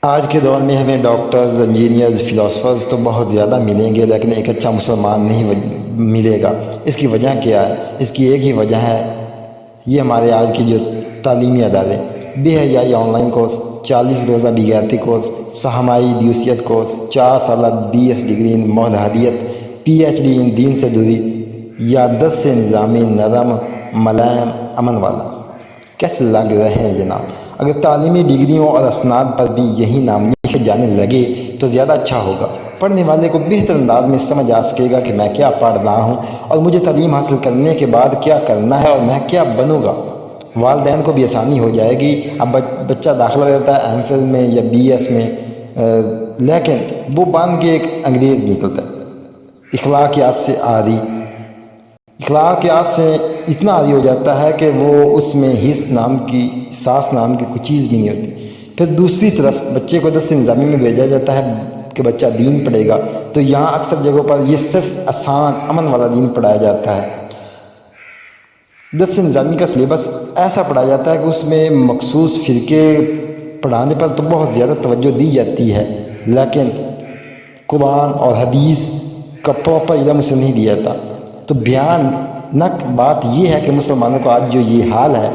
آج کے دور میں ہمیں ڈاکٹرز، انجینئرز، فلاسفرز تو بہت زیادہ ملیں گے، لیکن ایک اچھا مسلمان نہیں ملے گا۔ اس کی وجہ کیا ہے؟ اس کی ایک ہی وجہ ہے، یہ ہمارے آج کی جو تعلیمی ادارے، بے حیائی آن لائن کورس، 40 روزہ بغیرتی کورس، سہمائی دیوسیت کورس، 4 سالہ BS ڈگری ان ملحدیت، PhD ان دین سے دوری، یا 10 سے نظامی نرم ملائم امن والا۔ کیسے لگ رہے ہیں جناب؟ اگر تعلیمی ڈگریوں اور اسناد پر بھی یہی نام لکھے جانے لگے تو زیادہ اچھا ہوگا۔ پڑھنے والے کو بہتر انداز میں سمجھ آ سکے گا کہ میں کیا پڑھ رہا ہوں اور مجھے تعلیم حاصل کرنے کے بعد کیا کرنا ہے اور میں کیا بنوں گا۔ والدین کو بھی آسانی ہو جائے گی۔ اب بچہ داخلہ لیتا ہے MPhil میں یا BS میں، لیکن وہ بن کے ایک انگریز نکلتا ہے، اخلاقیات سے اتنا عاری ہو جاتا ہے کہ وہ اس میں ساس نام کی کوئی چیز بھی نہیں ہوتی۔ پھر دوسری طرف بچے کو درس نظامی میں بھیجا جاتا ہے کہ بچہ دین پڑھے گا، تو یہاں اکثر جگہوں پر یہ صرف آسان امن والا دین پڑھایا جاتا ہے۔ درس نظامی کا سلیبس ایسا پڑھایا جاتا ہے کہ اس میں مخصوص فرقے پڑھانے پر تو بہت زیادہ توجہ دی جاتی ہے، لیکن قرآن اور حدیث کا پراپر علم اسے نہیں دیا جاتا۔ تو بھیانک بات یہ ہے کہ مسلمانوں کا آج جو یہ حال ہے،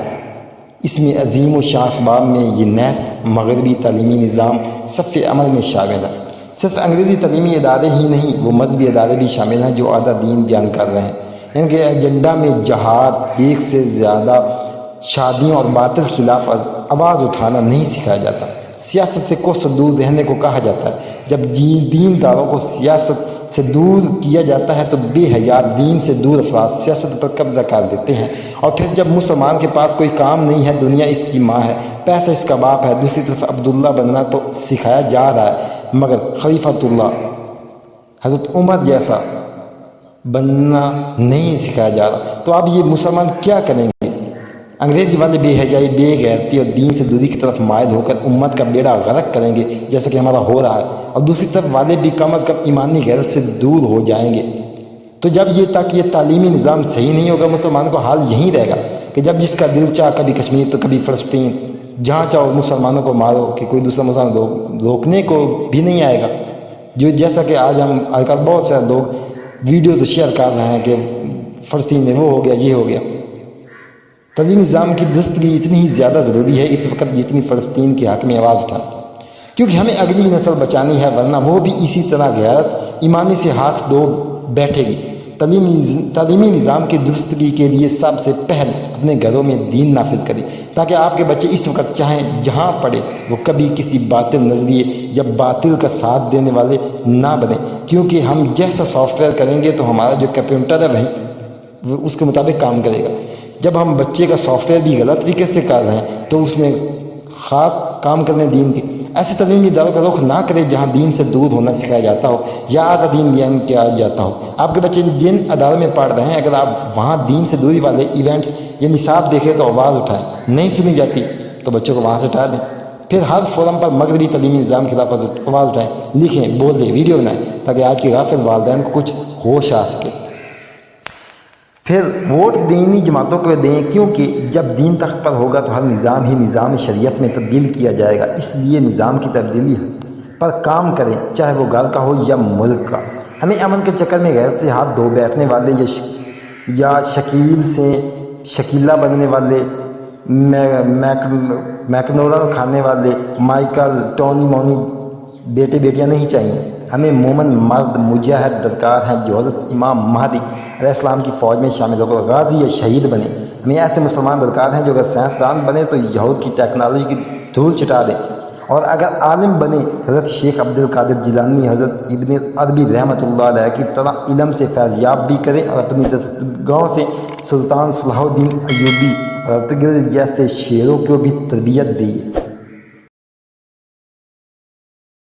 اس میں عظیم و شان اسباب میں یہ نیز مغربی تعلیمی نظام صف عمل میں شامل ہے۔ صرف انگریزی تعلیمی ادارے ہی نہیں، وہ مذہبی ادارے بھی شامل ہیں جو آدھا دین بیان کر رہے ہیں۔ ان کے ایجنڈا میں جہاد، ایک سے زیادہ شادیوں اور باطل خلاف آواز اٹھانا نہیں سکھایا جاتا۔ سیاست سے کوسوں دور رہنے کو کہا جاتا ہے۔ جب دین داروں کو سیاست سے دور کیا جاتا ہے تو بے حیا دین سے دور افراد سیاست پر قبضہ کر لیتے ہیں، اور پھر جب مسلمان کے پاس کوئی کام نہیں ہے، دنیا اس کی ماں ہے، پیسہ اس کا باپ ہے، دوسری طرف عبداللہ بننا تو سکھایا جا رہا ہے، مگر خلیفۃ اللہ حضرت عمر جیسا بننا نہیں سکھایا جا رہا۔ تو اب یہ مسلمان کیا کریں گے؟ انگریزی والے بے حیائی، بے غیرتی اور دین سے دوری کی طرف مائل ہو کر امت کا بیڑا غرق کریں گے، جیسا کہ ہمارا ہو رہا ہے، اور دوسری طرف والے بھی کم از کم ایمانی غیرت سے دور ہو جائیں گے۔ تو جب یہ تعلیمی نظام صحیح نہیں ہوگا، مسلمان کو حال یہی رہے گا کہ جب جس کا دل چاہ کبھی کشمیر تو کبھی فلسطین، جہاں چاہو مسلمانوں کو مارو کہ کوئی دوسرا مسلمان روکنے کو بھی نہیں آئے گا۔ جیسا کہ آج کل بہت سارے لوگ ویڈیو تو شیئر کر رہے ہیں کہ فلسطین میں وہ ہو گیا، یہ ہو گیا۔ تعلیمی نظام کی درستگی اتنی ہی زیادہ ضروری ہے اس وقت جتنی فلسطین کے حق میں آواز اٹھائے، کیونکہ ہمیں اگلی نسل بچانی ہے، ورنہ وہ بھی اسی طرح غیرت ایمانی سے ہاتھ دھو بیٹھے گی۔ تعلیمی نظام کی درستگی کے لیے سب سے پہلے اپنے گھروں میں دین نافذ کریں، تاکہ آپ کے بچے اس وقت چاہیں جہاں پڑھے وہ کبھی کسی باطل نظریے یا باطل کا ساتھ دینے والے نہ بنیں، کیونکہ ہم جیسا سافٹ ویئر کریں گے تو ہمارا جو کمپیوٹر ہے وہ اس کے مطابق کام کرے گا۔ جب ہم بچے کا سافٹ ویئر بھی غلط طریقے سے کر رہے ہیں تو اس میں خاک کام کرنے دین کے ایسے تعلیمی اداروں کا رخ نہ کرے جہاں دین سے دور ہونا سکھایا جاتا ہو یا آدھا دین بیان کیا جاتا ہو۔ آپ کے بچے جن اداروں میں پڑھ رہے ہیں، اگر آپ وہاں دین سے دوری والے ایونٹس یا نصاب دیکھیں تو آواز اٹھائیں، نہیں سنی جاتی تو بچوں کو وہاں سے ہٹا دیں۔ پھر ہر فورم پر مغربی تعلیمی نظام کے خلاف آواز اٹھائیں، لکھیں، بولیں، ویڈیو بنائیں، تاکہ آج کے غافل والدین کو کچھ ہوش آ سکے۔ پھر ووٹ دینی جماعتوں کو دیں، کیونکہ جب دین تخت پر ہوگا تو ہر نظام ہی نظام شریعت میں تبدیل کیا جائے گا۔ اس لیے نظام کی تبدیلی پر کام کریں، چاہے وہ گھر کا ہو یا ملک کا۔ ہمیں امن کے چکر میں غیرت سے ہاتھ دھو بیٹھنے والے یا شکیل سے شکیلا بننے والے، میکنولر کھانے والے، مائیکل، ٹونی مونی بیٹے بیٹیاں نہیں چاہیے۔ ہمیں مومن مرد مجاہد درکار ہیں جو حضرت امام مہدی علیہ السلام کی فوج میں شامل ہو کر غازی یا شہید بنے۔ ہمیں ایسے مسلمان درکار ہیں جو اگر سائنسدان بنے تو یہود کی ٹیکنالوجی کی دھول چٹا دے، اور اگر عالم بنے حضرت شیخ عبد القادر جیلانی، حضرت ابن عربی رحمۃ اللہ علیہ کی طرح علم سے فیضیاب بھی کرے، اور اپنی دستگاہوں سے سلطان صلاح الدین ایوبی اور ارطغرل جیسے شیروں کو بھی تربیت دی۔